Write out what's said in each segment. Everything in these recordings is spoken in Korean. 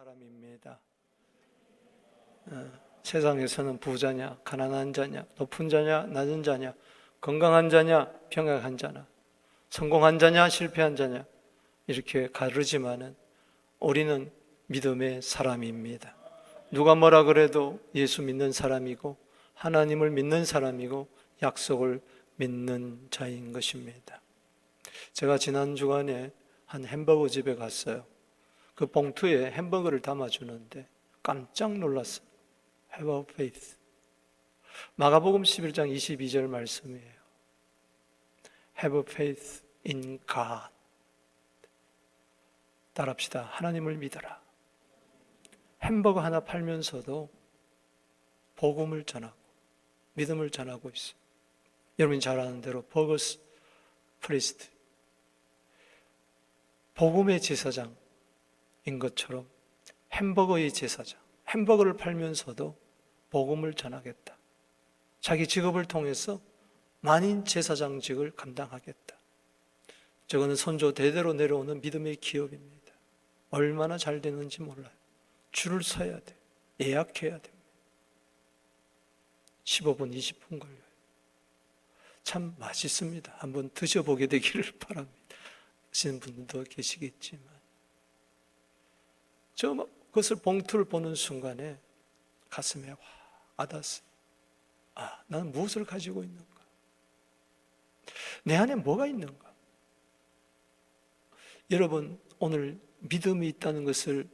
사람입니다. 세상에서는 부자냐, 가난한 자냐, 높은 자냐, 낮은 자냐, 건강한 자냐, 병약한 자냐, 성공한 자냐, 실패한 자냐 이렇게 가르지만은 우리는 믿음의 사람입니다. 누가 뭐라 그래도 예수 믿는 사람이고 하나님을 믿는 사람이고 약속을 믿는 자인 것입니다. 제가 지난 주간에 한 햄버거 집에 갔어요. 그 봉투에 햄버거를 담아주는데 깜짝 놀랐어요. Have a faith. 마가복음 11장 22절 말씀이에요. Have a faith in God. 따라합시다. 하나님을 믿어라. 햄버거 하나 팔면서도 복음을 전하고 믿음을 전하고 있어요. 여러분이 잘 아는 대로 버거스 프리스트, 복음의 제사장인 것처럼 햄버거의 제사장, 햄버거를 팔면서도 복음을 전하겠다. 자기 직업을 통해서 만인 제사장직을 감당하겠다. 저거는 선조 대대로 내려오는 믿음의 기업입니다. 얼마나 잘 되는지 몰라요. 줄을 서야 돼. 예약해야 됩니다. 15분, 20분 걸려요. 참 맛있습니다. 한번 드셔보게 되기를 바랍니다. 하시는 분들도 계시겠지만 그것을 봉투를 보는 순간에 가슴에 와닿았어요. 나는 무엇을 가지고 있는가? 내 안에 뭐가 있는가? 여러분, 오늘 믿음이 있다는 것을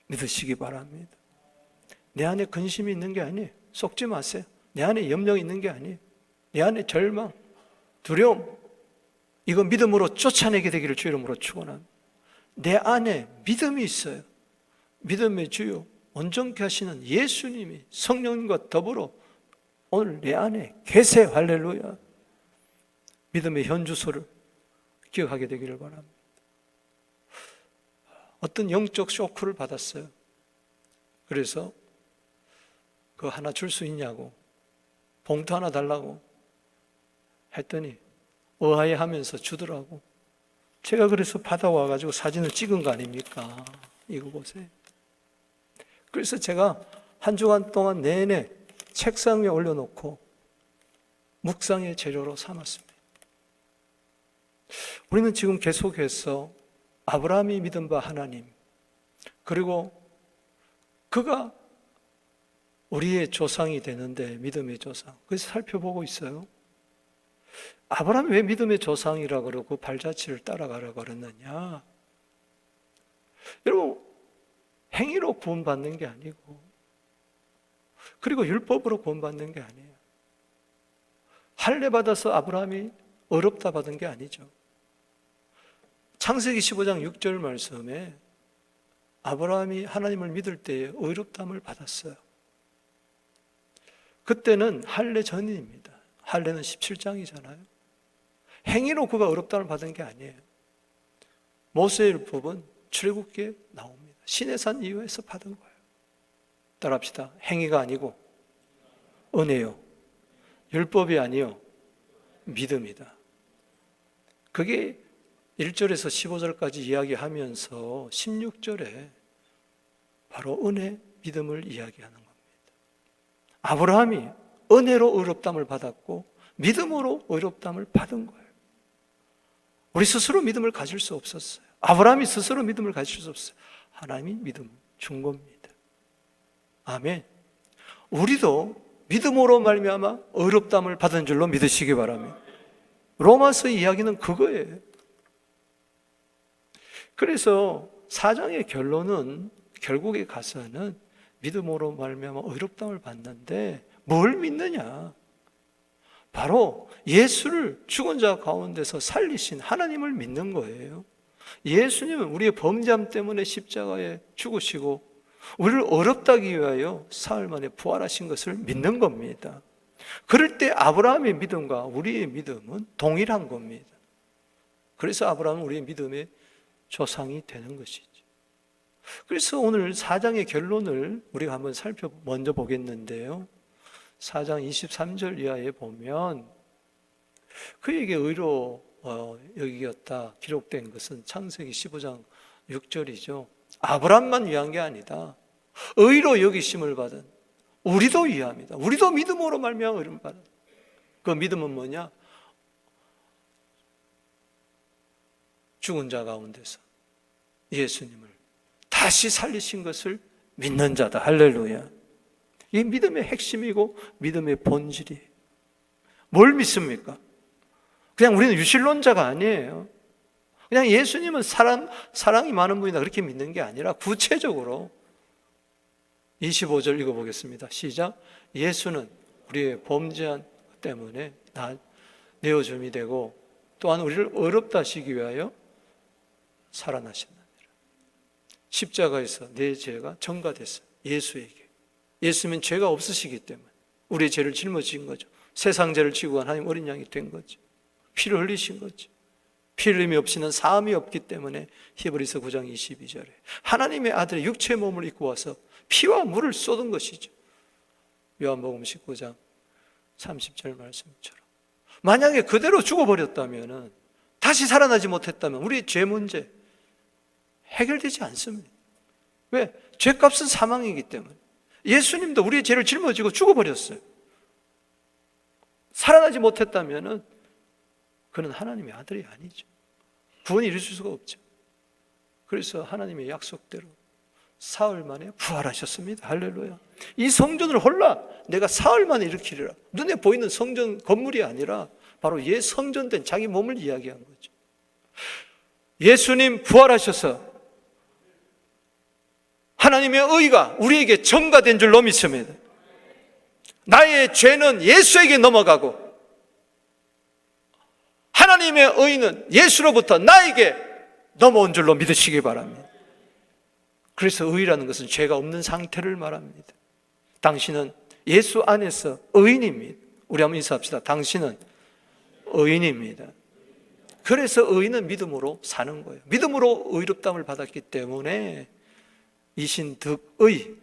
믿으시기 바랍니다. 내 안에 근심이 있는 게 아니에요. 속지 마세요. 내 안에 염려가 있는 게 아니에요. 내 안에 절망, 두려움, 이거 믿음으로 쫓아내게 되기를 주 이름으로 축원합니다. 내 안에 믿음이 있어요. 믿음의 주요 온전케 하시는 예수님이 성령님과 더불어 오늘 내 안에 계세요. 할렐루야. 믿음의 현주소를 기억하게 되기를 바랍니다. 어떤 영적 쇼크를 받았어요. 그래서 그거 하나 줄 수 있냐고, 봉투 하나 달라고 했더니 의아해하면서 주더라고. 제가 그래서 받아와가지고 사진을 찍은 거 아닙니까? 이거 보세요. 그래서 제가 한 주간 동안 내내 책상 위에 올려놓고 묵상의 재료로 삼았습니다. 우리는 지금 계속해서 아브라함이 믿은 바 하나님, 그리고 그가 우리의 조상이 되는데 믿음의 조상, 그래서 살펴보고 있어요. 아브라함이 왜 믿음의 조상이라고 그러고 발자취를 따라가라고 그랬느냐? 여러분, 행위로 구원받는 게 아니고, 그리고 율법으로 구원받는 게 아니에요. 할례 받아서 아브라함이 어렵다 받은 게 아니죠. 창세기 15장 6절 말씀에 아브라함이 하나님을 믿을 때에 의롭다함을 받았어요. 그때는 할례 전입니다. 할례는 17장이잖아요. 행위로 그가 의롭다함을 받은 게 아니에요. 모세의 율법은 출애굽기에 나옵니다. 시내산 이후에서 받은 거예요. 따라합시다. 행위가 아니고 은혜요. 율법이 아니요. 믿음이다. 그게 1절에서 15절까지 이야기하면서 16절에 바로 은혜, 믿음을 이야기하는 겁니다. 아브라함이 은혜로 의롭다함을 받았고 믿음으로 의롭다함을 받은 거예요. 우리 스스로 믿음을 가질 수 없었어요. 아브라함이 스스로 믿음을 가질 수 없어요. 하나님이 믿음을 준 겁니다. 아멘. 우리도 믿음으로 말미암아 의롭다함을 받은 줄로 믿으시기 바랍니다. 로마서의 이야기는 그거예요. 그래서 4장의 결론은 결국에 가서는 믿음으로 말미암아 의롭다함을 받는데 뭘 믿느냐? 바로 예수를 죽은 자 가운데서 살리신 하나님을 믿는 거예요. 예수님은 우리의 범죄함 때문에 십자가에 죽으시고 우리를 어렵다 하기 위하여 사흘 만에 부활하신 것을 믿는 겁니다. 그럴 때 아브라함의 믿음과 우리의 믿음은 동일한 겁니다. 그래서 아브라함은 우리의 믿음의 조상이 되는 것이죠. 그래서 오늘 4장의 결론을 우리가 한번 먼저 보겠는데요. 4장 23절 이하에 보면 그에게 의로 여기였다 기록된 것은 창세기 15장 6절이죠. 아브라함만 위한 게 아니다. 의로 여기심을 받은 우리도 위함이다. 우리도 믿음으로 말미암아 의를 받은. 그 믿음은 뭐냐? 죽은 자 가운데서 예수님을 다시 살리신 것을 믿는 자다. 할렐루야. 이게 믿음의 핵심이고 믿음의 본질이에요. 뭘 믿습니까? 그냥 우리는 유실론자가 아니에요. 그냥 예수님은 사랑이 많은 분이다 그렇게 믿는 게 아니라 구체적으로 25절 읽어보겠습니다. 시작. 예수는 우리의 범죄한 것 때문에 내어줌이 되고 또한 우리를 의롭다 하시기 위하여 살아나셨느니라. 십자가에서 내 죄가 전가됐어요. 예수에게. 예수님은 죄가 없으시기 때문에 우리의 죄를 짊어진 거죠. 세상 죄를 지고 간 하나님 어린 양이 된 거죠. 피를 흘리신 거죠. 피 흘림이 없이는 사함이 없기 때문에 히브리서 9장 22절에 하나님의 아들의 육체의 몸을 입고 와서 피와 물을 쏟은 것이죠. 요한복음 19장 30절 말씀처럼 만약에 그대로 죽어버렸다면, 다시 살아나지 못했다면 우리의 죄 문제 해결되지 않습니다. 왜? 죄값은 사망이기 때문에. 예수님도 우리의 죄를 짊어지고 죽어버렸어요. 살아나지 못했다면 그는 하나님의 아들이 아니죠. 구원이 이룰 수가 없죠. 그래서 하나님의 약속대로 사흘 만에 부활하셨습니다. 할렐루야. 이 성전을 홀라 내가 사흘 만에 일으키리라. 눈에 보이는 성전 건물이 아니라 바로 옛 성전된 자기 몸을 이야기한 거죠. 예수님 부활하셔서 하나님의 의가 우리에게 전가된 줄로 믿습니다. 나의 죄는 예수에게 넘어가고 하나님의 의는 예수로부터 나에게 넘어온 줄로 믿으시기 바랍니다. 그래서 의라는 것은 죄가 없는 상태를 말합니다. 당신은 예수 안에서 의인입니다. 우리 한번 인사합시다. 당신은 의인입니다. 그래서 의인은 믿음으로 사는 거예요. 믿음으로 의롭다함을 받았기 때문에 이신득의,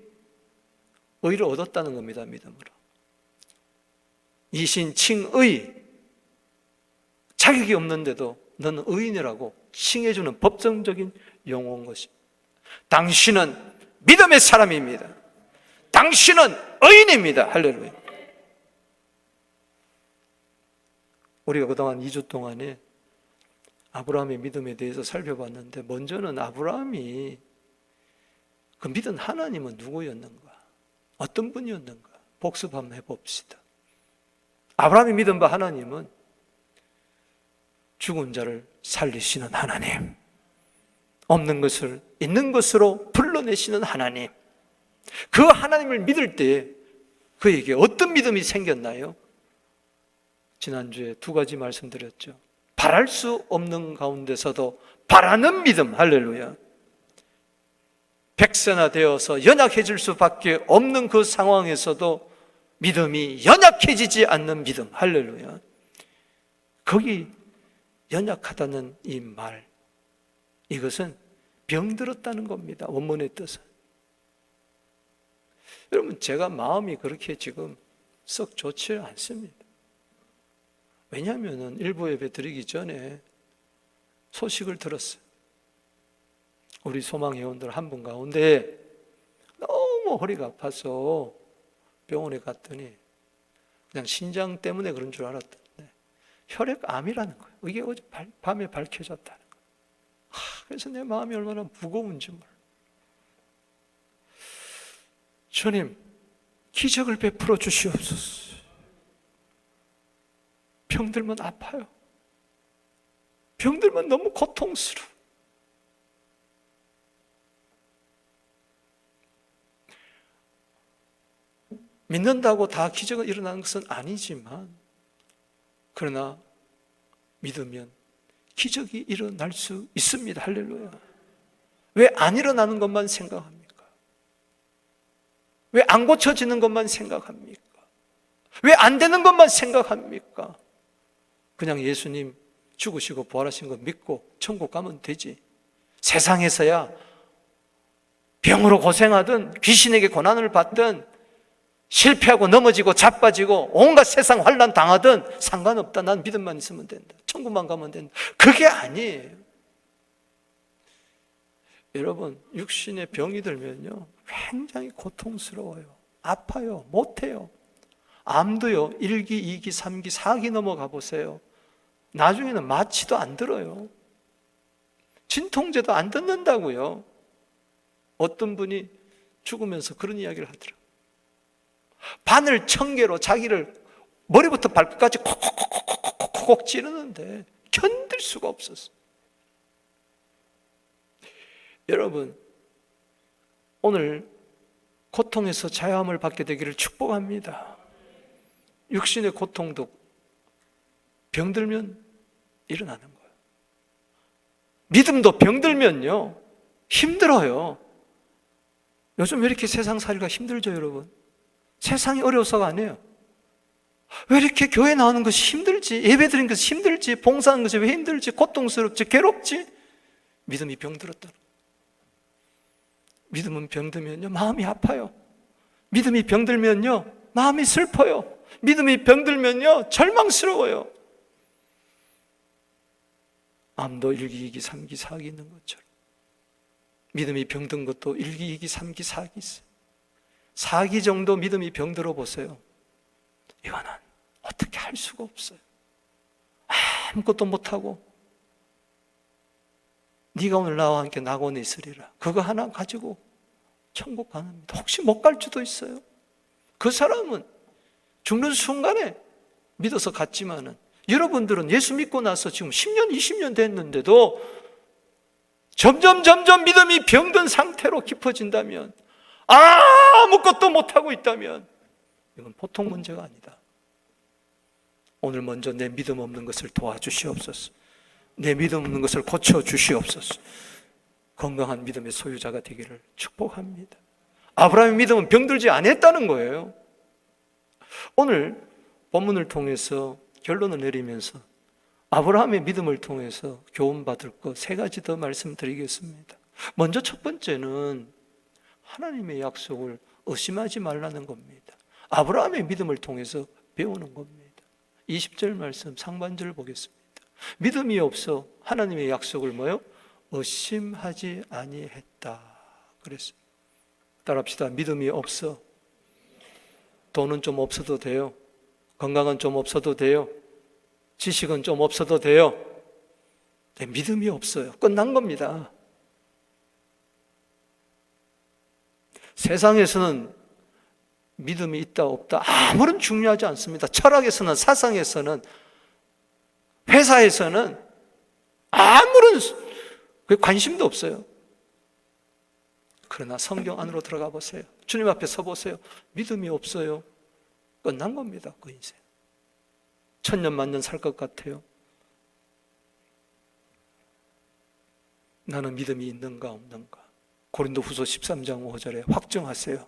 의를 얻었다는 겁니다. 믿음으로. 이신칭의, 자격이 없는데도 너는 의인이라고 칭해주는 법정적인 용어인 것입니다. 당신은 믿음의 사람입니다. 당신은 의인입니다. 할렐루야. 우리가 그동안 2주 동안에 아브라함의 믿음에 대해서 살펴봤는데, 먼저는 아브라함이 그 믿은 하나님은 누구였는가? 어떤 분이었는가? 복습 한번 해봅시다. 아브라함이 믿은 바 하나님은 죽은 자를 살리시는 하나님, 없는 것을 있는 것으로 불러내시는 하나님, 그 하나님을 믿을 때 그에게 어떤 믿음이 생겼나요? 지난주에 2가지 말씀드렸죠. 바랄 수 없는 가운데서도 바라는 믿음. 할렐루야. 백세나 되어서 연약해질 수밖에 없는 그 상황에서도 믿음이 연약해지지 않는 믿음. 할렐루야. 거기 연약하다는 이 말, 이것은 병들었다는 겁니다. 원문의 뜻은. 여러분, 제가 마음이 그렇게 지금 썩 좋지 않습니다. 왜냐하면 일부 예배 드리기 전에 소식을 들었어요. 우리 소망회원들 한 분 가운데 너무 허리가 아파서 병원에 갔더니 그냥 신장 때문에 그런 줄 알았던데 혈액암이라는 거예요. 이게 어제 밤에 밝혀졌다는 거예요. 그래서 내 마음이 얼마나 무거운지 몰라. 주님, 기적을 베풀어 주시옵소서. 병들면 아파요. 병들면 너무 고통스러워. 믿는다고 다 기적이 일어나는 것은 아니지만, 그러나 믿으면 기적이 일어날 수 있습니다. 할렐루야. 왜 안 일어나는 것만 생각합니까? 왜 안 고쳐지는 것만 생각합니까? 왜 안 되는 것만 생각합니까? 그냥 예수님 죽으시고 부활하신 거 믿고 천국 가면 되지. 세상에서야 병으로 고생하든 귀신에게 고난을 받든 실패하고 넘어지고 자빠지고 온갖 세상 환난 당하든 상관없다. 난 믿음만 있으면 된다. 천국만 가면 된다. 그게 아니에요. 여러분, 육신의 병이 들면요, 굉장히 고통스러워요. 아파요. 못해요. 암도요, 1기, 2기, 3기, 4기 넘어가 보세요. 나중에는 마취도 안 들어요. 진통제도 안 듣는다고요. 어떤 분이 죽으면서 그런 이야기를 하더라고요. 바늘 1000개로 자기를 머리부터 발끝까지 콕콕콕콕콕콕 찌르는데 견딜 수가 없었어요. 여러분, 오늘 고통에서 자유함을 받게 되기를 축복합니다. 육신의 고통도 병들면 일어나는 거예요. 믿음도 병들면요, 힘들어요. 요즘 왜 이렇게 세상 살기가 힘들죠, 여러분? 세상이 어려워서가 아니에요. 왜 이렇게 교회 나오는 것이 힘들지? 예배 드리는 것이 힘들지? 봉사하는 것이 왜 힘들지? 고통스럽지? 괴롭지? 믿음이 병들었다. 믿음은 병들면요, 마음이 아파요. 믿음이 병들면요, 마음이 슬퍼요. 믿음이 병들면요, 절망스러워요. 암도 1기, 2기, 3기, 4기 있는 것처럼 믿음이 병든 것도 1기, 2기, 3기, 4기 있어요. 4기 정도 믿음이 병들어 보세요. 이거는 어떻게 할 수가 없어요. 아무것도 못하고 네가 오늘 나와 함께 낙원에 있으리라, 그거 하나 가지고 천국 가는데 혹시 못 갈 수도 있어요. 그 사람은 죽는 순간에 믿어서 갔지만은, 여러분들은 예수 믿고 나서 지금 10년, 20년 됐는데도 점점 믿음이 병든 상태로 깊어진다면, 아무것도 못하고 있다면 이건 보통 문제가 아니다. 오늘 먼저 내 믿음 없는 것을 도와주시옵소서. 내 믿음 없는 것을 고쳐주시옵소서. 건강한 믿음의 소유자가 되기를 축복합니다. 아브라함의 믿음은 병들지 않았다는 거예요. 오늘 본문을 통해서 결론을 내리면서 아브라함의 믿음을 통해서 교훈받을 것 3가지 더 말씀드리겠습니다. 먼저 첫 번째는 하나님의 약속을 의심하지 말라는 겁니다. 아브라함의 믿음을 통해서 배우는 겁니다. 20절 말씀 상반절 보겠습니다. 믿음이 없어 하나님의 약속을 뭐요? 의심하지 아니했다 그랬어요. 따라합시다. 믿음이 없어. 돈은 좀 없어도 돼요. 건강은 좀 없어도 돼요. 지식은 좀 없어도 돼요. 믿음이 없어요. 끝난 겁니다. 세상에서는 믿음이 있다 없다 아무런 중요하지 않습니다. 철학에서는, 사상에서는, 회사에서는 아무런 관심도 없어요. 그러나 성경 안으로 들어가 보세요. 주님 앞에 서 보세요. 믿음이 없어요. 끝난 겁니다. 그 인생. 1000년 만년 살 것 같아요. 나는 믿음이 있는가 없는가? 고린도후서 13장 5절에 확정하세요.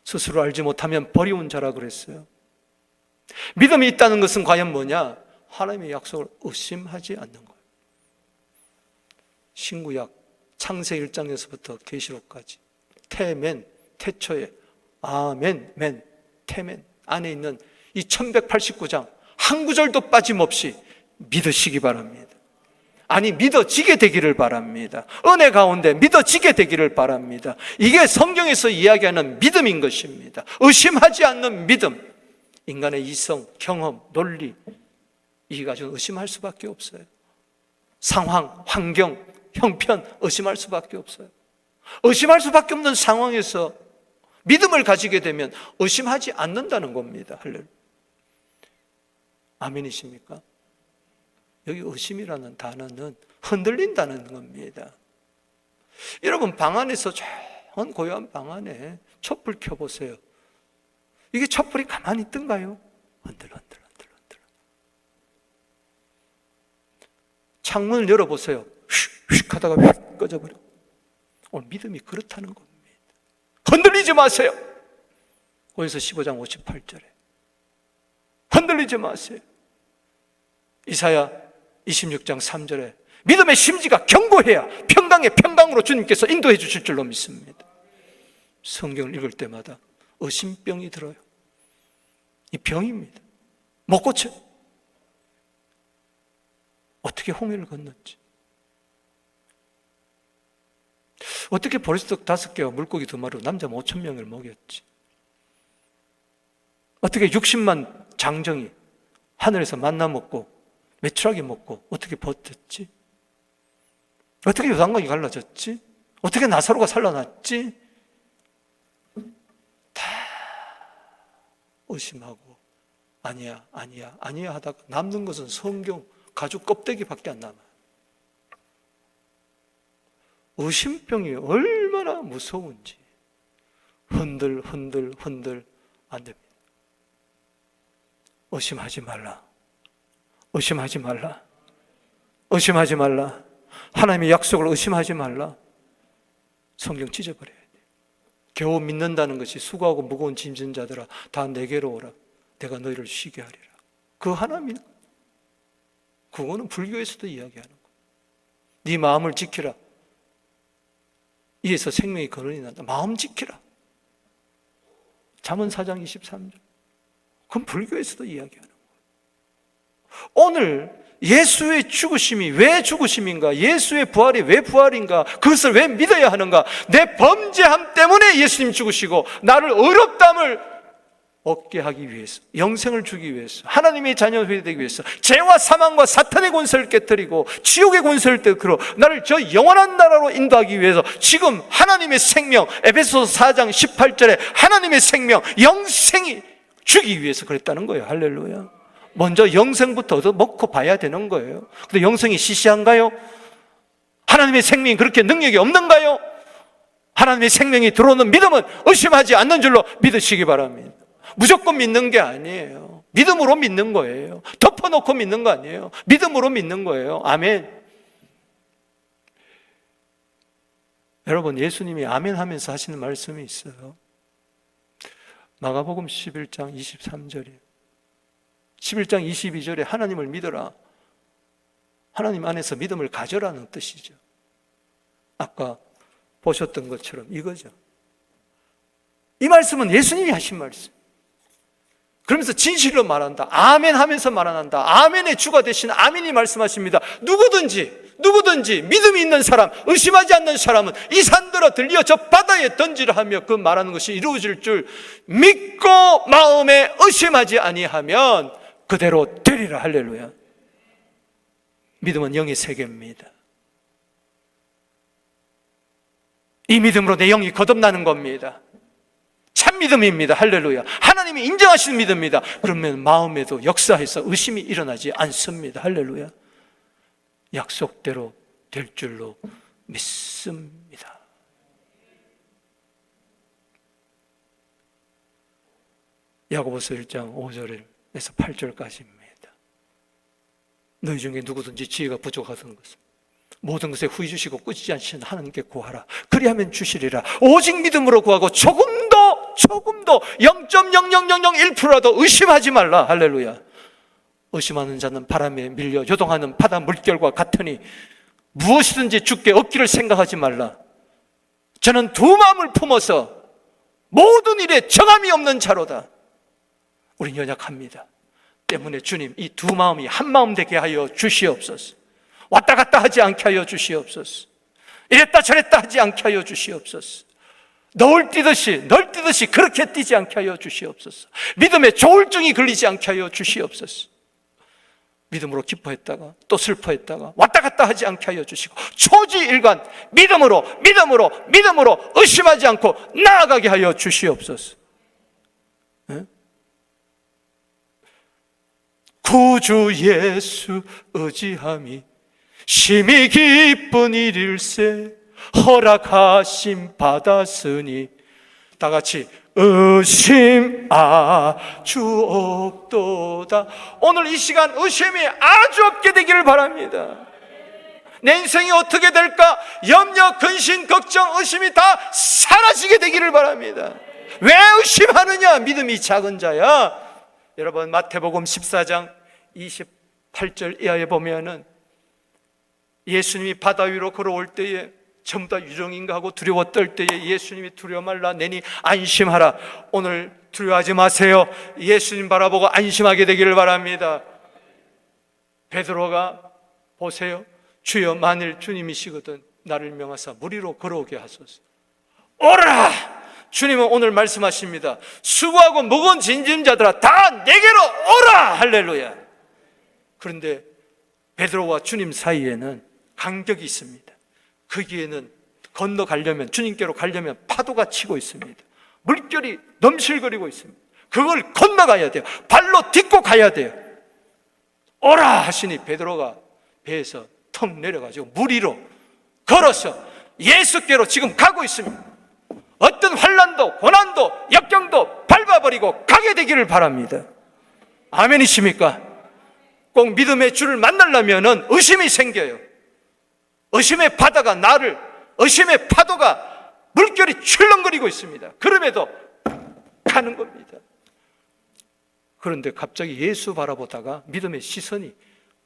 스스로 알지 못하면 버리운 자라 그랬어요. 믿음이 있다는 것은 과연 뭐냐? 하나님의 약속을 의심하지 않는 거예요. 신구약 창세 1장에서부터 계시록까지 태멘, 태초에, 아멘, 맨, 태멘 안에 있는 이 1189장 한 구절도 빠짐없이 믿으시기 바랍니다. 아니, 믿어지게 되기를 바랍니다. 은혜 가운데 믿어지게 되기를 바랍니다. 이게 성경에서 이야기하는 믿음인 것입니다. 의심하지 않는 믿음. 인간의 이성, 경험, 논리, 이게 가지고 의심할 수밖에 없어요. 상황, 환경, 형편 의심할 수밖에 없어요. 의심할 수밖에 없는 상황에서 믿음을 가지게 되면 의심하지 않는다는 겁니다. 할렐루야. 아멘이십니까? 여기 의심이라는 단어는 흔들린다는 겁니다. 여러분, 방 안에서 조용한 고요한 방 안에 촛불 켜보세요. 이게 촛불이 가만히 있던가요? 흔들. 창문을 열어보세요. 휙 하다가 휙 꺼져버려. 오늘 믿음이 그렇다는 겁니다. 흔들리지 마세요. 고린도서 15장 58절에 흔들리지 마세요. 이사야 26장 3절에 믿음의 심지가 견고해야 평강의 평강으로 주님께서 인도해 주실 줄로 믿습니다. 성경을 읽을 때마다 의심병이 들어요. 이 병입니다. 못 고쳐요. 어떻게 홍해를 건넜지? 어떻게 보리떡 5개와 물고기 2마리로 남자 5천 명을 먹였지? 어떻게 60만 장정이 하늘에서 만나 먹고 메추라기 먹고 어떻게 버텼지? 어떻게 요단강이 갈라졌지? 어떻게 나사로가 살아났지? 다 의심하고 아니야 하다가 남는 것은 성경 가죽 껍데기밖에 안 남아요. 의심병이 얼마나 무서운지 흔들 안 됩니다. 의심하지 말라. 하나님의 약속을 의심하지 말라. 성경 찢어버려야 돼. 겨우 믿는다는 것이 수고하고 무거운 짐진 자들아 다 내게로 오라. 내가 너희를 쉬게 하리라. 그 하나님, 그거는 불교에서도 이야기하는 거. 네 마음을 지키라. 이에서 생명의 근원이 난다. 마음 지키라. 잠언 4장 23절. 그건 불교에서도 이야기하는 거예요. 오늘 예수의 죽으심이 왜 죽으심인가? 예수의 부활이 왜 부활인가? 그것을 왜 믿어야 하는가? 내 범죄함 때문에 예수님 죽으시고 나를 어렵담을 얻게 하기 위해서, 영생을 주기 위해서, 하나님의 자녀가 되기 위해서, 죄와 사망과 사탄의 권세를 깨뜨리고 지옥의 권세를 깨뜨리고 나를 저 영원한 나라로 인도하기 위해서 지금 하나님의 생명, 에베소서 4장 18절에 하나님의 생명, 영생이 주기 위해서 그랬다는 거예요. 할렐루야. 먼저 영생부터 얻어먹고 봐야 되는 거예요. 근데 영생이 시시한가요? 하나님의 생명이 그렇게 능력이 없는가요? 하나님의 생명이 들어오는 믿음은 의심하지 않는 줄로 믿으시기 바랍니다. 무조건 믿는 게 아니에요. 믿음으로 믿는 거예요. 덮어놓고 믿는 거 아니에요. 믿음으로 믿는 거예요. 아멘. 여러분, 예수님이 아멘 하면서 하시는 말씀이 있어요. 마가복음 11장 23절이에요. 11장 22절에 하나님을 믿어라. 하나님 안에서 믿음을 가져라는 뜻이죠. 아까 보셨던 것처럼 이거죠. 이 말씀은 예수님이 하신 말씀. 그러면서 진실로 말한다. 아멘 하면서 말한다. 아멘의 주가 되신 아멘이 말씀하십니다. 누구든지 믿음이 있는 사람, 의심하지 않는 사람은 이 산들어 들려 저 바다에 던지라 하며 그 말하는 것이 이루어질 줄 믿고 마음에 의심하지 아니하면 그대로 되리라. 할렐루야. 믿음은 영의 세계입니다. 이 믿음으로 내 영이 거듭나는 겁니다. 참 믿음입니다. 할렐루야. 하나님이 인정하시는 믿음입니다. 그러면 마음에도 역사해서 의심이 일어나지 않습니다. 할렐루야. 약속대로 될 줄로 믿습니다. 야고보서 1장 5절에서 8절까지입니다. 너희 중에 누구든지 지혜가 부족하던 것은 모든 것에 후히 주시고 꾸짖지 않으시는 하나님께 구하라. 그리하면 주시리라. 오직 믿음으로 구하고 조금도 0.00001%라도 의심하지 말라. 할렐루야. 의심하는 자는 바람에 밀려 요동하는 바다 물결과 같으니 무엇이든지 주께 얻기를 생각하지 말라. 저는 두 마음을 품어서 모든 일에 정함이 없는 자로다. 우린 연약합니다. 때문에 주님 이 두 마음이 한 마음 되게 하여 주시옵소서. 왔다 갔다 하지 않게 하여 주시옵소서. 이랬다 저랬다 하지 않게 하여 주시옵소서. 널 뛰듯이 그렇게 뛰지 않게 하여 주시옵소서. 믿음에 조울증이 걸리지 않게 하여 주시옵소서. 믿음으로 기뻐했다가 또 슬퍼했다가 왔다 갔다 하지 않게 하여 주시고 초지일관 믿음으로 의심하지 않고 나아가게 하여 주시옵소서. 구주 예수 의지함이 심히 기쁜 일일세 허락하심 받았으니 다 같이 의심하주옵도다. 오늘 이 시간 의심이 아주 없게 되기를 바랍니다. 내 인생이 어떻게 될까? 염려, 근심, 걱정, 의심이 다 사라지게 되기를 바랍니다. 왜 의심하느냐? 믿음이 작은 자야. 여러분 마태복음 14장 28절 이하에 보면은 예수님이 바다 위로 걸어올 때에 전부 다 유령인가 하고 두려워 떨 때에 예수님이 두려워 말라 내니 안심하라. 오늘 두려워하지 마세요. 예수님 바라보고 안심하게 되기를 바랍니다. 베드로가 보세요. 주여 만일 주님이시거든 나를 명하사 물 위로 걸어오게 하소서. 오라! 주님은 오늘 말씀하십니다. 수고하고 무거운 짐진자들아 다 내게로 오라! 할렐루야. 그런데 베드로와 주님 사이에는 간격이 있습니다. 거기에는 건너가려면, 주님께로 가려면 파도가 치고 있습니다. 물결이 넘실거리고 있습니다. 그걸 건너가야 돼요. 발로 딛고 가야 돼요. 오라 하시니 베드로가 배에서 턱 내려가지고 물 위로 걸어서 예수께로 지금 가고 있습니다. 어떤 환난도 고난도 역경도 밟아버리고 가게 되기를 바랍니다. 아멘이십니까? 꼭 믿음의 주를 만나려면 의심이 생겨요. 의심의 바다가 의심의 파도가 물결이 출렁거리고 있습니다. 그럼에도 가는 겁니다. 그런데 갑자기 예수 바라보다가 믿음의 시선이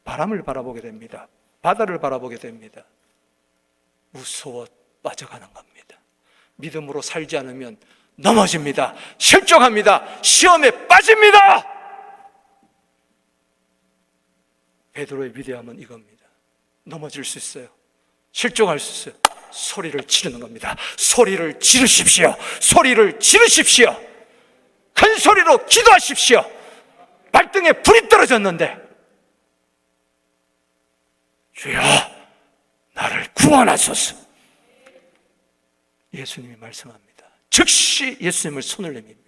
바람을 바라보게 됩니다. 바다를 바라보게 됩니다. 무서워 빠져가는 겁니다. 믿음으로 살지 않으면 넘어집니다. 실족합니다. 시험에 빠집니다. 베드로의 위대함은 이겁니다. 넘어질 수 있어요. 실족할 수 있어요. 소리를 지르는 겁니다. 소리를 지르십시오. 소리를 지르십시오. 큰 소리로 기도하십시오. 발등에 불이 떨어졌는데 주여 나를 구원하소서. 예수님이 말씀합니다. 즉시 예수님을 손을 내밉니다.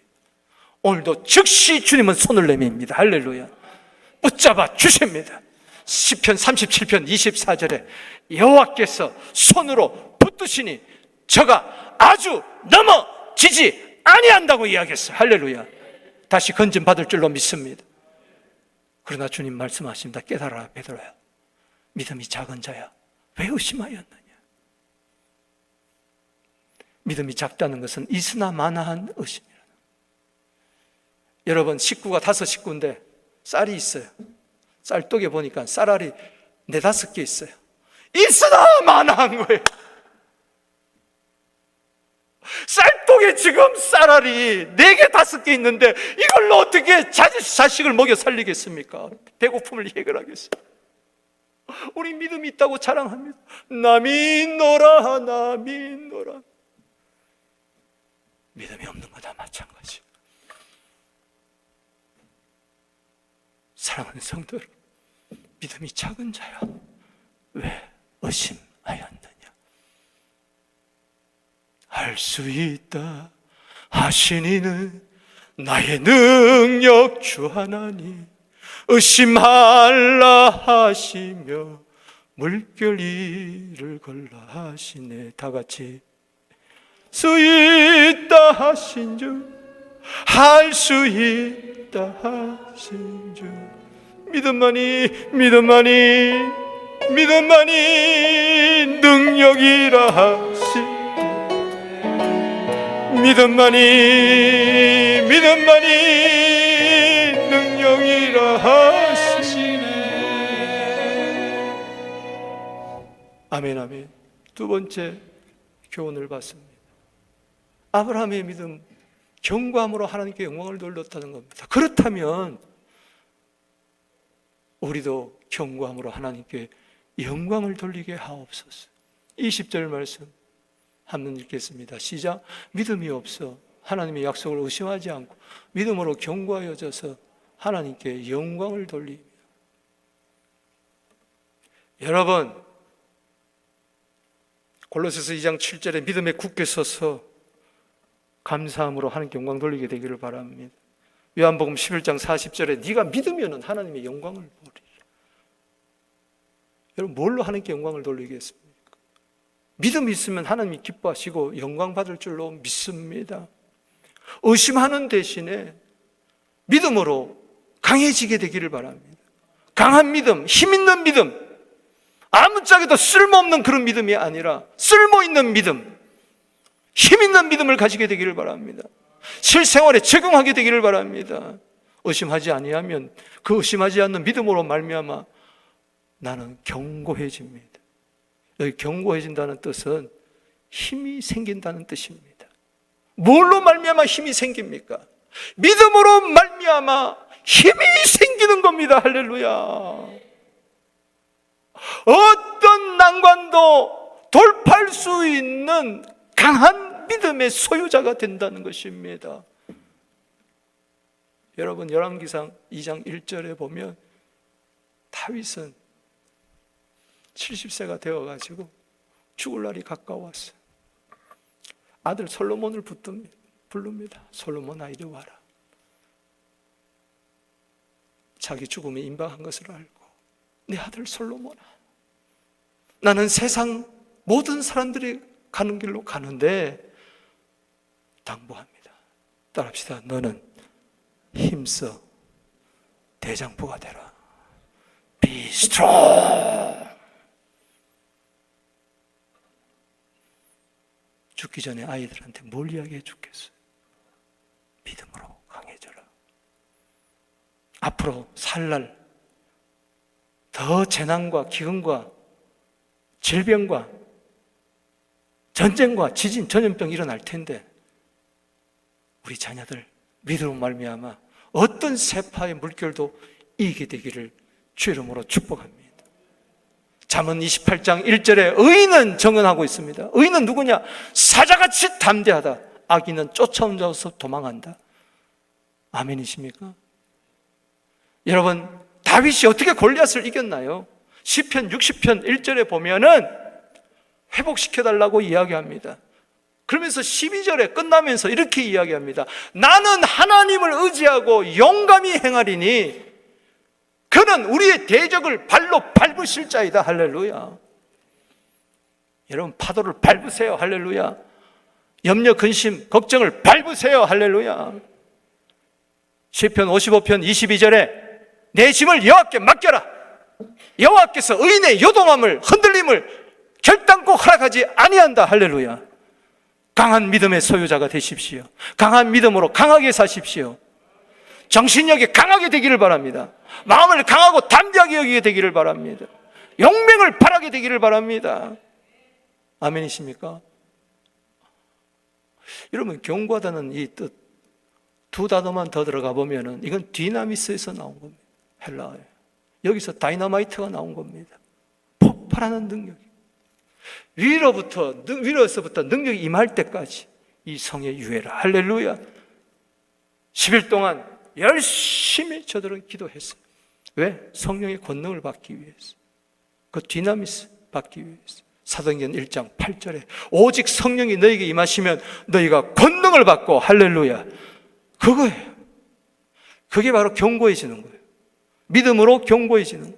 오늘도 즉시 주님은 손을 내밉니다. 할렐루야. 붙잡아 주십니다. 시편 37편 24절에 여호와께서 손으로 붙드시니 저가 아주 넘어지지 아니한다고 이야기했어요. 할렐루야. 다시 건진 받을 줄로 믿습니다. 그러나 주님 말씀하십니다. 깨달아라 베드로야. 믿음이 작은 자야. 왜 의심하였느냐. 믿음이 작다는 것은 있으나 마나한 의심이라. 여러분 식구가 5식구인데 쌀이 있어요. 쌀독에 보니까 쌀알이 4-5개 있어요. 있으나 마나한 거예요. 쌀독에 지금 쌀알이 4개 5개 있는데 이걸로 어떻게 자식을 먹여 살리겠습니까? 배고픔을 해결하겠어요? 우리 믿음이 있다고 자랑합니다. 나 믿노라 나 믿노라. 믿음이 없는 거다 마찬가지. 사랑하는 성도 여러분, 믿음이 작은 자야 왜 의심하였느냐. 할 수 있다 하시니는 나의 능력 주 하나님 의심하라 하시며 물결 위를 걸라 하시네. 다 같이 수 있다 하신 주 할 수 있다 하신 주 믿음만이 능력이라 하신 믿음만이 능력이라 하시네. 아멘 아멘. 두 번째 교훈을 받습니다. 아브라함의 믿음, 경고함으로 하나님께 영광을 돌렸다는 겁니다. 그렇다면 우리도 경고함으로 하나님께 영광을 돌리게 하옵소서. 20절 말씀 한번 읽겠습니다. 시작. 믿음이 없어 하나님의 약속을 의심하지 않고 믿음으로 경고하여져서 하나님께 영광을 돌리며. 여러분, 골로새서 2장 7절에 믿음에 굳게 서서 감사함으로 하나님께 영광 돌리게 되기를 바랍니다. 요한복음 11장 40절에 네가 믿으면 하나님의 영광을 보리라. 여러분, 뭘로 하나님께 영광을 돌리겠습니까? 믿음이 있으면 하나님이 기뻐하시고 영광 받을 줄로 믿습니다. 의심하는 대신에 믿음으로 강해지게 되기를 바랍니다. 강한 믿음, 힘 있는 믿음, 아무짝에도 쓸모없는 그런 믿음이 아니라 쓸모있는 믿음, 힘 있는 믿음을 가지게 되기를 바랍니다. 실생활에 적용하게 되기를 바랍니다. 의심하지 아니하면 그 의심하지 않는 믿음으로 말미암아 나는 견고해집니다. 여기 견고해진다는 뜻은 힘이 생긴다는 뜻입니다. 뭘로 말미암아 힘이 생깁니까? 믿음으로 말미암아 힘이 생기는 겁니다. 할렐루야. 어떤 난관도 돌파할 수 있는 강한 믿음의 소유자가 된다는 것입니다. 여러분, 열왕기상 2장 1절에 보면 다윗은 70세가 되어가지고 죽을 날이 가까웠어요. 아들 솔로몬을 부릅니다. 솔로몬아, 이리 와라. 자기 죽음이 임박한 것을 알고, 내 아들 솔로몬아, 나는 세상 모든 사람들이 가는 길로 가는데 당부합니다. 따라합시다. 너는 힘써 대장부가 되라. Be strong. 죽기 전에 아이들한테 뭘 이야기해 죽겠어요? 믿음으로 강해져라. 앞으로 살 날 더 재난과 기근과 질병과 전쟁과 지진, 전염병이 일어날 텐데 우리 자녀들 믿음으로 말미암아 어떤 세파의 물결도 이기게 되기를 주 이름으로 축복합니다. 잠언 28장 1절에 의인은 정언하고 있습니다. 의인은 누구냐? 사자같이 담대하다. 악인은 쫓아온다서 도망한다. 아멘이십니까? 여러분, 다윗이 어떻게 골리앗을 이겼나요? 시편 60편 1절에 보면은 회복시켜달라고 이야기합니다. 그러면서 12절에 끝나면서 이렇게 이야기합니다. 나는 하나님을 의지하고 용감히 행하리니 그는 우리의 대적을 발로 밟으실 자이다. 할렐루야. 여러분, 파도를 밟으세요. 할렐루야. 염려, 근심, 걱정을 밟으세요. 할렐루야. 시편 55편 22절에 내 짐을 여호와께 맡겨라. 여호와께서 의인의 요동함을, 흔들림을 결단코 허락하지 아니한다. 할렐루야. 강한 믿음의 소유자가 되십시오. 강한 믿음으로 강하게 사십시오. 정신력이 강하게 되기를 바랍니다. 마음을 강하고 담대하게 여기게 되기를 바랍니다. 용맹을 바라게 되기를 바랍니다. 아멘이십니까? 여러분, 경고하다는 이 뜻 두 단어만 더 들어가 보면은 이건 디나미스에서 나온 겁니다. 헬라어예요. 여기서 다이너마이트가 나온 겁니다. 폭발하는 능력. 위로서부터 능력이 임할 때까지 이 성의 유해라. 할렐루야. 10일 동안 열심히 저들은 기도했어요. 왜? 성령의 권능을 받기 위해서. 그 디나미스 받기 위해서. 사도행전 1장 8절에 오직 성령이 너에게 임하시면 너희가 권능을 받고, 할렐루야. 그거예요. 그게 바로 견고해지는 거예요. 믿음으로 견고해지는 거예요.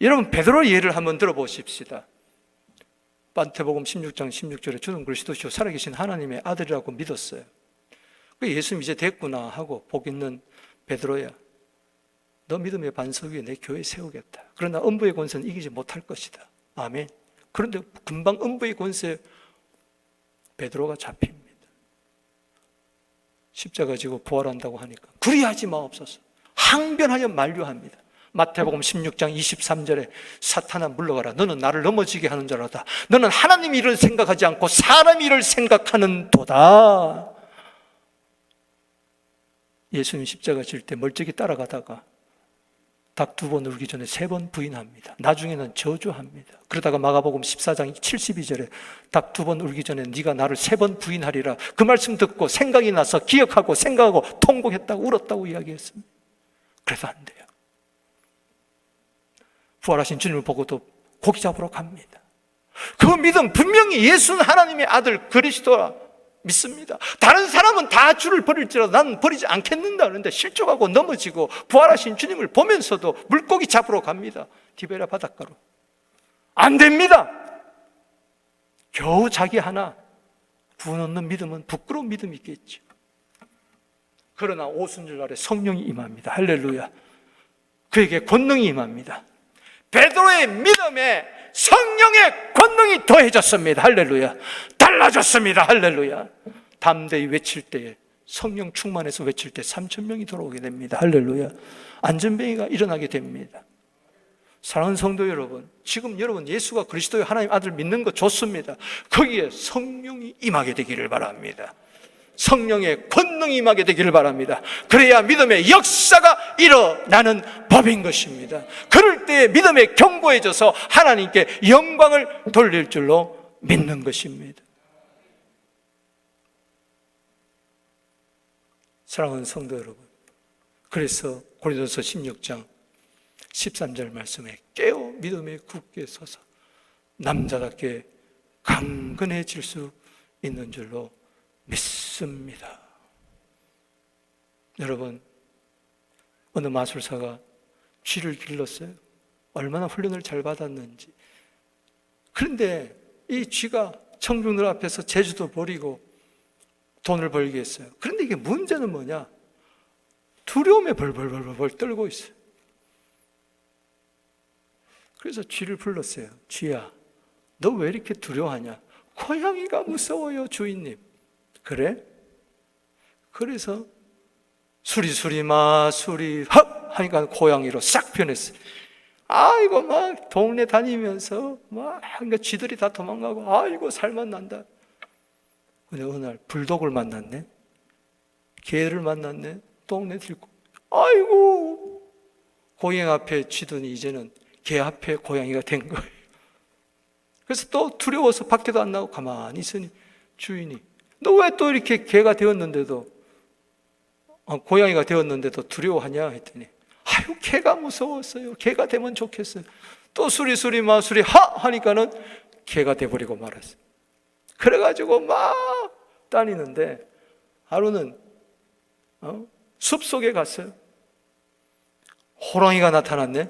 여러분, 베드로 예를 한번 들어보십시다. 마태복음 16장 16절에 주는 그리스도시요 살아계신 하나님의 아들이라고 믿었어요. 예수님 이제 됐구나 하고 복 있는 베드로야, 너 믿음의 반석 위에 내 교회 세우겠다. 그러나 음부의 권세는 이기지 못할 것이다. 아멘. 그런데 금방 음부의 권세에 베드로가 잡힙니다. 십자가 지고 부활한다고 하니까 그리하지 마옵소서, 항변하여 만류합니다. 마태복음 16장 23절에 사탄아 물러가라. 너는 나를 넘어지게 하는 자라다. 너는 하나님 일을 생각하지 않고 사람 일을 생각하는 도다. 예수님 십자가 질 때 멀찍이 따라가다가 닭 2번 울기 전에 3번 부인합니다. 나중에는 저주합니다. 그러다가 마가복음 14장 72절에 닭 2번 울기 전에 네가 나를 3번 부인하리라. 그 말씀 듣고 생각이 나서 기억하고 생각하고 통곡했다고 울었다고 이야기했습니다. 그래서 안 돼요. 부활하신 주님을 보고도 고기 잡으러 갑니다. 그 믿음, 분명히 예수는 하나님의 아들 그리스도라 믿습니다. 다른 사람은 다 주를 버릴지라도 나는 버리지 않겠는다 그러는데 실족하고 넘어지고 부활하신 주님을 보면서도 물고기 잡으러 갑니다. 디베랴 바닷가로. 안 됩니다. 겨우 자기 하나 구원 얻는 믿음은 부끄러운 믿음이 있겠죠. 그러나 오순절날에 성령이 임합니다. 할렐루야. 그에게 권능이 임합니다. 베드로의 믿음에 성령의 권능이 더해졌습니다. 할렐루야. 달라졌습니다. 할렐루야. 담대히 외칠 때에, 성령 충만해서 외칠 때 3,000명이 돌아오게 됩니다. 할렐루야. 안전뱅이가 일어나게 됩니다. 사랑하는 성도 여러분, 지금 여러분 예수가 그리스도의 하나님 아들 믿는 거 좋습니다. 거기에 성령이 임하게 되기를 바랍니다. 성령의 권능이 임하게 되기를 바랍니다. 그래야 믿음의 역사가 일어나는 법인 것입니다. 그럴 때 믿음에 견고해져서 하나님께 영광을 돌릴 줄로 믿는 것입니다. 사랑하는 성도 여러분, 그래서 고린도서 16장 13절 말씀에 깨어 믿음에 굳게 서서 남자답게 강건해질 수 있는 줄로 믿습니다. 여러분, 어느 마술사가 쥐를 길렀어요. 얼마나 훈련을 잘 받았는지. 그런데 이 쥐가 청중들 앞에서 재주도 버리고 돈을 벌게 했어요. 그런데 이게 문제는 뭐냐? 두려움에 벌벌 떨고 있어요. 그래서 쥐를 불렀어요. 쥐야, 너 왜 이렇게 두려워하냐? 고양이가 무서워요, 주인님. 그래? 그래서 수리수리마 수리 헉 하니까 고양이로 싹 변했어요. 아이고 막 동네 다니면서 막 그러니까 쥐들이 다 도망가고 아이고 살만 난다. 근데 어느 날 불독을 만났네. 개를 만났네. 동네 들고 아이고 고양이 앞에 쥐더니 이제는 개 앞에 고양이가 된 거예요. 그래서 또 두려워서 밖에도 안 나오고 가만히 있으니 주인이 너 왜 또 이렇게 개가 되었는데도 고양이가 되었는데도 두려워하냐 했더니 아유 개가 무서웠어요. 개가 되면 좋겠어요. 또 수리수리 마수리 하 하니까는 개가 돼버리고 말았어요. 그래가지고 막 다니는데 하루는 숲속에 갔어요. 호랑이가 나타났네.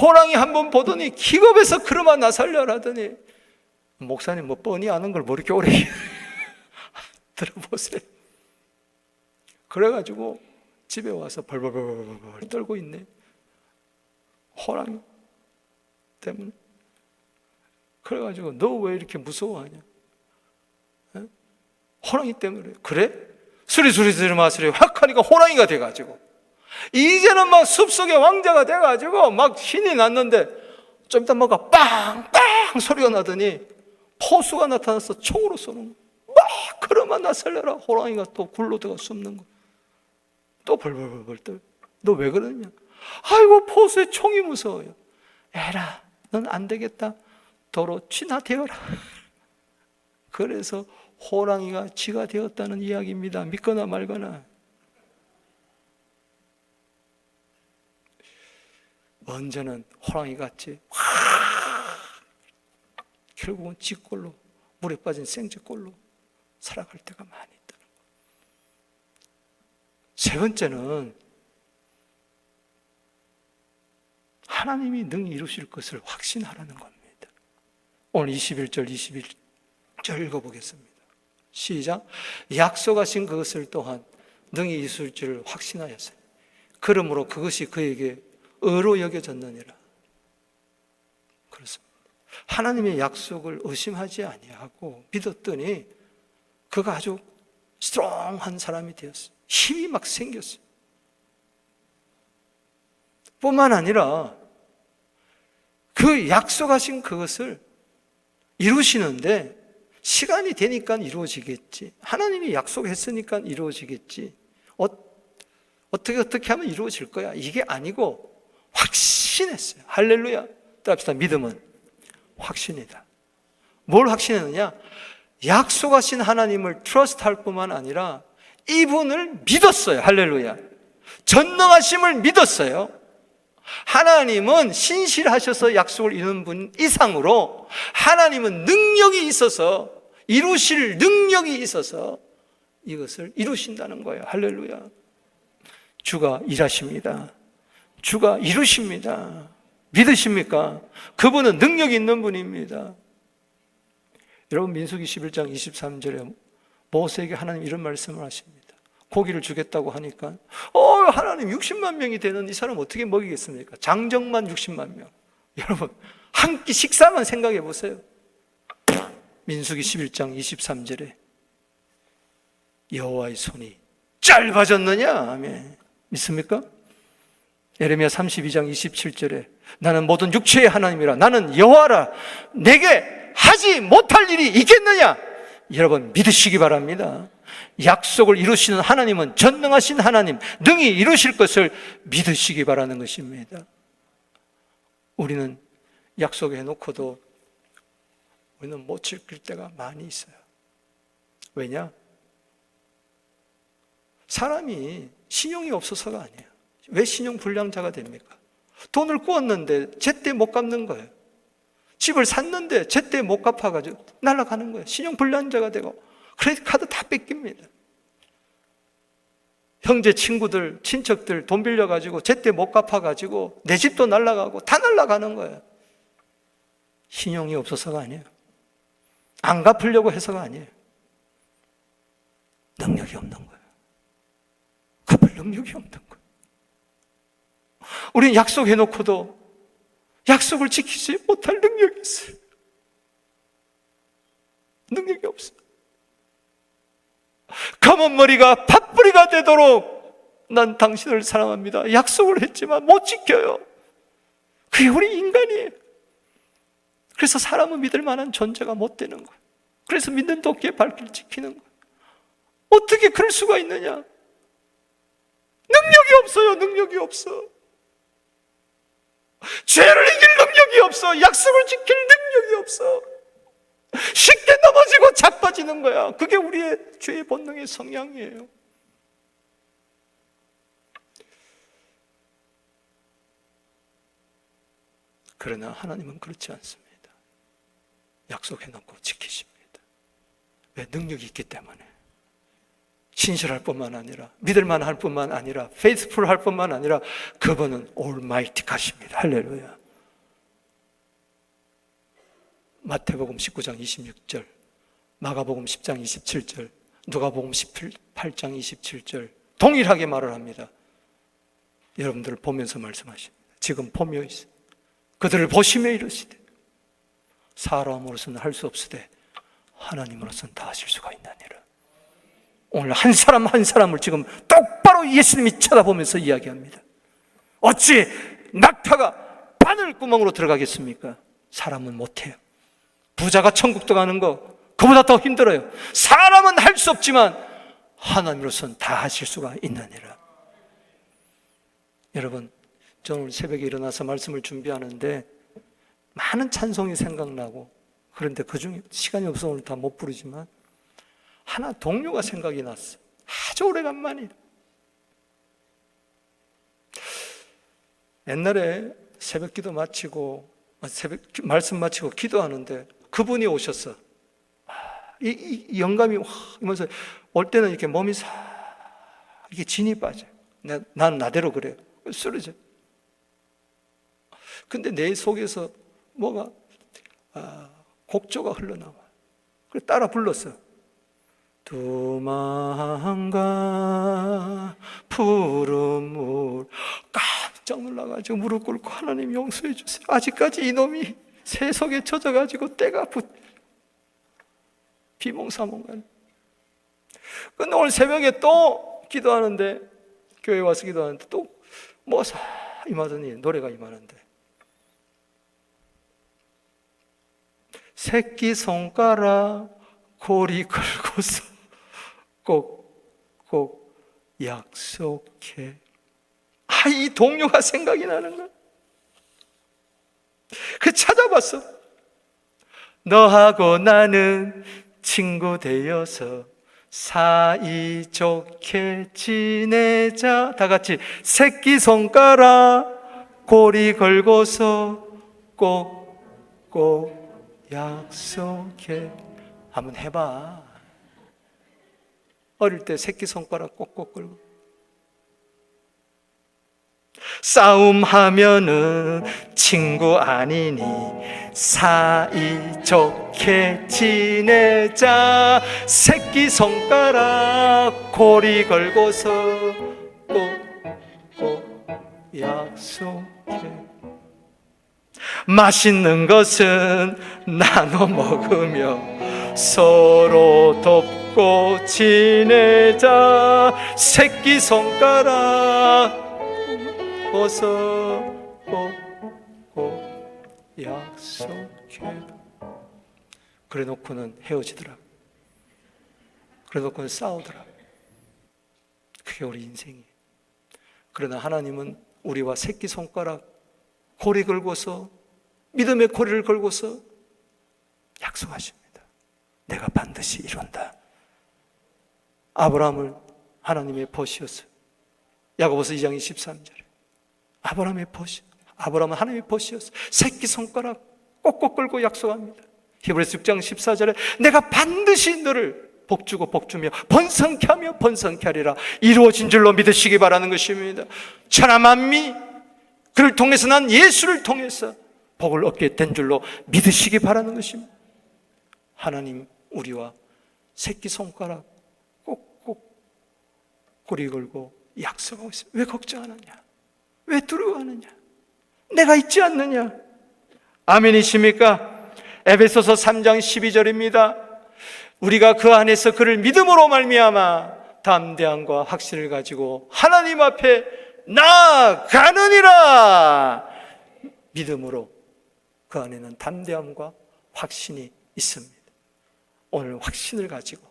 호랑이 한번 보더니 기겁해서 그러마 나 살려라 하더니 목사님 뭐 뻔히 아는 걸 뭐 이렇게 오래 들어보세요. 그래가지고 집에 와서 벌벌벌 떨고 있네. 호랑이 때문에. 그래가지고 너 왜 이렇게 무서워하냐? 에? 호랑이 때문에. 그래? 수리수리수리 마수리 확 하니까 호랑이가 돼가지고 이제는 막 숲속의 왕자가 돼가지고 막 신이 났는데 좀 이따 뭐가 빵빵 소리가 나더니 포수가 나타나서 총으로 쏘는 거. 막 그러면 나 살려라. 호랑이가 또 굴로 들어가 숨는 거. 또 벌벌벌 떨. 너 왜 그러냐? 아이고 포수의 총이 무서워요. 에라, 넌 안 되겠다. 도로 쥐나 되어라. 그래서 호랑이가 쥐가 되었다는 이야기입니다. 믿거나 말거나. 언제는 호랑이 같지. 결국은 쥐꼴로 물에 빠진 생쥐꼴로 살아갈 때가 많이 있다는 거예요. 세 번째는 하나님이 능히 이루실 것을 확신하라는 겁니다. 오늘 21절 22절 읽어보겠습니다. 시작. 약속하신 그것을 또한 능히 이루실 줄 확신하였어요. 그러므로 그것이 그에게 의로 여겨졌느니라. 그렇습니다. 하나님의 약속을 의심하지 아니하고 믿었더니 그가 아주 스트롱한 사람이 되었어요. 힘이 막 생겼어요. 뿐만 아니라 그 약속하신 그것을 이루시는데 시간이 되니까 이루어지겠지. 하나님이 약속했으니까 이루어지겠지. 어떻게 하면 이루어질 거야. 이게 아니고 확신했어요. 할렐루야. 따라합시다. 믿음은 확신이다. 뭘 확신했느냐? 약속하신 하나님을 트러스트할 뿐만 아니라 이분을 믿었어요. 할렐루야. 전능하심을 믿었어요. 하나님은 신실하셔서 약속을 이루는 분 이상으로 하나님은 능력이 있어서 이루실 능력이 있어서 이것을 이루신다는 거예요. 할렐루야. 주가 일하십니다. 주가 이루십니다. 믿으십니까? 그분은 능력이 있는 분입니다. 여러분 민수기 11장 23절에 모세에게 하나님 이런 말씀을 하십니다. 고기를 주겠다고 하니까 하나님 60만 명이 되는 이 사람 어떻게 먹이겠습니까? 장정만 60만 명. 여러분 한 끼 식사만 생각해 보세요. 민수기 11장 23절에 여호와의 손이 짧아졌느냐? 아멘. 믿습니까? 예레미야 32장 27절에 나는 모든 육체의 하나님이라 나는 여호와라 내게 하지 못할 일이 있겠느냐? 여러분 믿으시기 바랍니다. 약속을 이루시는 하나님은 전능하신 하나님, 능히 이루실 것을 믿으시기 바라는 것입니다. 우리는 약속해 놓고도 우리는 못 지킬 때가 많이 있어요. 왜냐? 사람이 신용이 없어서가 아니에요. 왜 신용 불량자가 됩니까? 돈을 꾸었는데 제때 못 갚는 거예요. 집을 샀는데 제때 못 갚아가지고 날아가는 거예요. 신용 불량자가 되고 크레딧 카드 다 뺏깁니다. 형제, 친구들, 친척들 돈 빌려가지고 제때 못 갚아가지고 내 집도 날아가고 다 날아가는 거예요. 신용이 없어서가 아니에요. 안 갚으려고 해서가 아니에요. 능력이 없는 거예요. 갚을 능력이 없는 거예요. 우리는 약속해놓고도 약속을 지키지 못할 능력이 있어요. 능력이 없어요. 검은머리가 팥뿌리가 되도록 난 당신을 사랑합니다. 약속을 했지만 못 지켜요. 그게 우리 인간이에요. 그래서 사람은 믿을 만한 존재가 못 되는 거예요. 그래서 믿는 도끼에 발길을 지키는 거예요. 어떻게 그럴 수가 있느냐? 능력이 없어요. 능력이 없어. 죄를 이길 능력이 없어. 약속을 지킬 능력이 없어. 쉽게 넘어지고 자빠지는 거야. 그게 우리의 죄의 본능의 성향이에요. 그러나 하나님은 그렇지 않습니다. 약속해놓고 지키십니다. 왜? 능력이 있기 때문에. 신실할 뿐만 아니라, 믿을만 할 뿐만 아니라, 페이스풀 할 뿐만 아니라 그분은 올마이티하십니다. 할렐루야. 마태복음 19장 26절, 마가복음 10장 27절, 누가복음 18장 27절 동일하게 말을 합니다. 여러분들을 보면서 말씀하십니다. 지금 보며 있어. 그들을 보시며 이르시되 사람으로서는 할 수 없으되 하나님으로서는 다 하실 수가 있나니라. 오늘 한 사람 한 사람을 지금 똑바로 예수님이 쳐다보면서 이야기합니다. 어찌 낙타가 바늘구멍으로 들어가겠습니까? 사람은 못해요. 부자가 천국 들어가는 거 그보다 더 힘들어요. 사람은 할 수 없지만 하나님으로서는 다 하실 수가 있나니라. 여러분, 저는 오늘 새벽에 일어나서 말씀을 준비하는데 많은 찬송이 생각나고, 그런데 그중에 시간이 없어서 오늘 다 못 부르지만 하나 동료가 생각이 났어요. 아주 오래간만이에요. 옛날에 새벽 기도 마치고 말씀 마치고 기도하는데 그분이 오셨어. 이 영감이 이면서 올 때는 이렇게 몸이 싹 이게 진이 빠져요. 난 나대로 그래요. 쓰러져. 근데 내 속에서 뭐가 곡조가 흘러나와. 그래서 따라 불렀어. 두만가 푸른 물. 깜짝 놀라가지고 무릎 꿇고 하나님 용서해 주세요. 아직까지 이놈이 세속에 젖어가지고 때가 비몽사몽간. 근데 오늘 새벽에 또 기도하는데, 교회 와서 기도하는데 또 뭐가 싹 임하더니 노래가 임하는데, 새끼손가락 고리 걸고서 꼭꼭 약속해. 이 동료가 생각이 나는 거야. 그 찾아봤어. 너하고 나는 친구 되어서 사이좋게 지내자. 다 같이 새끼손가락 고리 걸고서 꼭꼭 약속해. 한번 해봐. 어릴 때 새끼손가락 꼭꼭 걸고. 싸움하면은 친구 아니니 사이좋게 지내자. 새끼손가락 고리 걸고서 꼭꼭 약속해. 맛있는 것은 나눠 먹으며 서로 돕고 지내자. 새끼손가락 어서 꼭꼭 약속해. 그래 놓고는 헤어지더라. 그래놓고 싸우더라. 그게 우리 인생이에요. 그러나 하나님은 우리와 새끼손가락 고리 걸고서, 믿음의 고리를 걸고서 약속하십니다. 내가 반드시 이룬다. 아브라함을 하나님의 벗이었어요. 야고보서 2장 23절에 아브라함은 하나님의 벗이었어요. 새끼손가락 꼭꼭 걸고 약속합니다. 히브리서 6장 14절에 내가 반드시 너를 복주고 복주며 번성케 하며 번성케 하리라 이루어진 줄로 믿으시기 바라는 것입니다. 천하 만미 그를 통해서 난 예수를 통해서 복을 얻게 된 줄로 믿으시기 바라는 것입니다. 하나님 우리와 새끼손가락 꼭꼭 고리 걸고 약속하고 있어요. 왜 걱정하느냐? 왜 두려워하느냐? 내가 있지 않느냐? 아멘이십니까? 에베소서 3장 12절입니다. 우리가 그 안에서 그를 믿음으로 말미암아 담대함과 확신을 가지고 하나님 앞에 나아가느니라. 믿음으로 그 안에는 담대함과 확신이 있습니다. 오늘 확신을 가지고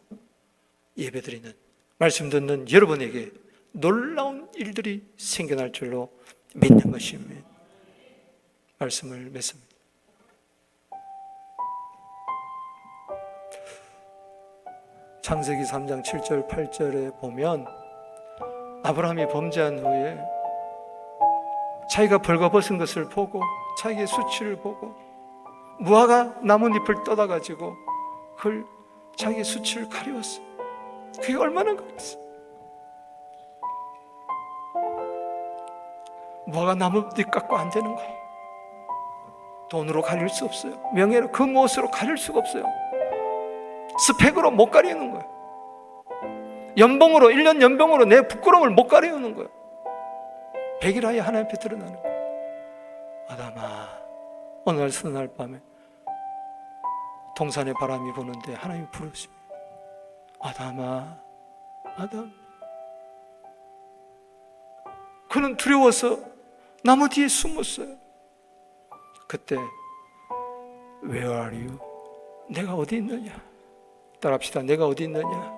예배드리는, 말씀 듣는 여러분에게 놀라운 일들이 생겨날 줄로 믿는 것입니다. 말씀을 맺습니다. 창세기 3장 7절 8절에 보면 아브라함이 범죄한 후에 자기가 벌거벗은 것을 보고 자기의 수치를 보고 무화과 나뭇잎을 떠다가지고 그걸 자기의 수치를 가리웠어. 그게 얼마나 그랬어. 무화과 나뭇잎 갖고 안 되는 거예요. 돈으로 가릴 수 없어요. 명예로 그 무엇으로 가릴 수가 없어요. 스펙으로 못 가리우는 거예요. 연봉으로, 1년 연봉으로 내 부끄러움을 못 가리우는 거예요. 백일하에 하나님 앞에 드러나는 거예요. 아담아, 어느 날 서날 밤에 동산에 바람이 부는데 하나님이 부르십니다. 아담아, 아담. 그는 두려워서 나무 뒤에 숨었어요. 그때 Where are you? 내가 어디 있느냐? 따라합시다. 내가 어디 있느냐?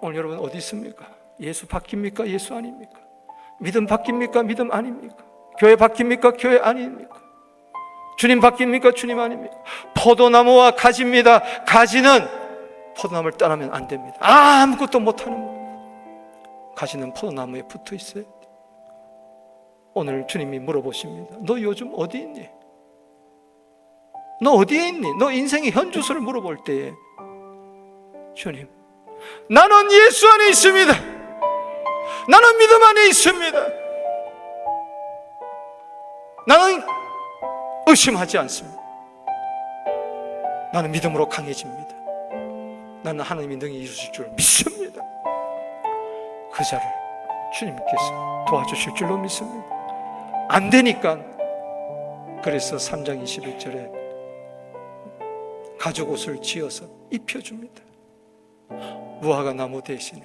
오늘 여러분 어디 있습니까? 예수 바뀝니까? 예수 아닙니까? 믿음 바뀝니까? 믿음 아닙니까? 교회 바뀝니까? 교회 아닙니까? 주님 바뀝니까? 주님 아닙니까? 포도나무와 가지입니다. 가지는 포도나무를 떠나면 안 됩니다. 아무것도 못하는 거예요. 가지는 포도나무에 붙어 있어요. 오늘 주님이 물어보십니다. 너 요즘 어디 있니? 너 어디에 있니? 너 인생의 현주소를 물어볼 때에 주님, 나는 예수 안에 있습니다. 나는 믿음 안에 있습니다. 나는 의심하지 않습니다. 나는 믿음으로 강해집니다. 나는 하나님이 능히 이루실 줄 믿습니다. 그 자를 주님께서 도와주실 줄로 믿습니다. 안 되니까 그래서 3장 21절에 가죽 옷을 지어서 입혀줍니다. 무화과 나무 대신에.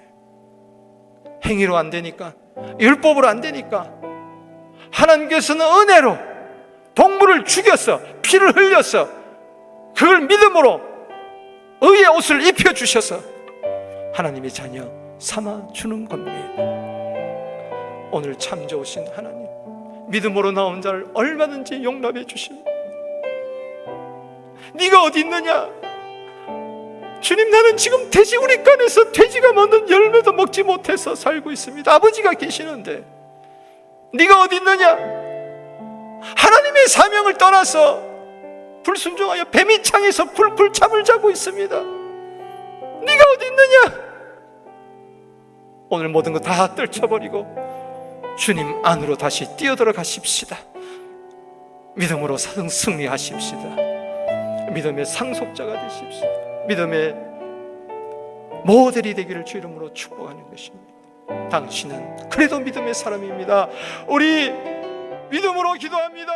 행위로 안 되니까, 율법으로 안 되니까 하나님께서는 은혜로 동물을 죽여서 피를 흘려서 그걸 믿음으로 의의 옷을 입혀주셔서 하나님의 자녀 삼아주는 겁니다. 오늘 참 좋으신 하나님, 믿음으로 나온 자를 얼마든지 용납해 주십니다. 네가 어디 있느냐? 주님, 나는 지금 돼지 우리간에서 돼지가 먹는 열매도 먹지 못해서 살고 있습니다. 아버지가 계시는데 네가 어디 있느냐? 하나님의 사명을 떠나서 불순종하여 뱀이 창에서 불참을 자고 있습니다. 네가 어디 있느냐? 오늘 모든 거 다 떨쳐버리고 주님 안으로 다시 뛰어들어 가십시다. 믿음으로 승리하십시다. 믿음의 상속자가 되십시다. 믿음의 모델이 되기를 주 이름으로 축복하는 것입니다. 당신은 그래도 믿음의 사람입니다. 우리 믿음으로 기도합니다.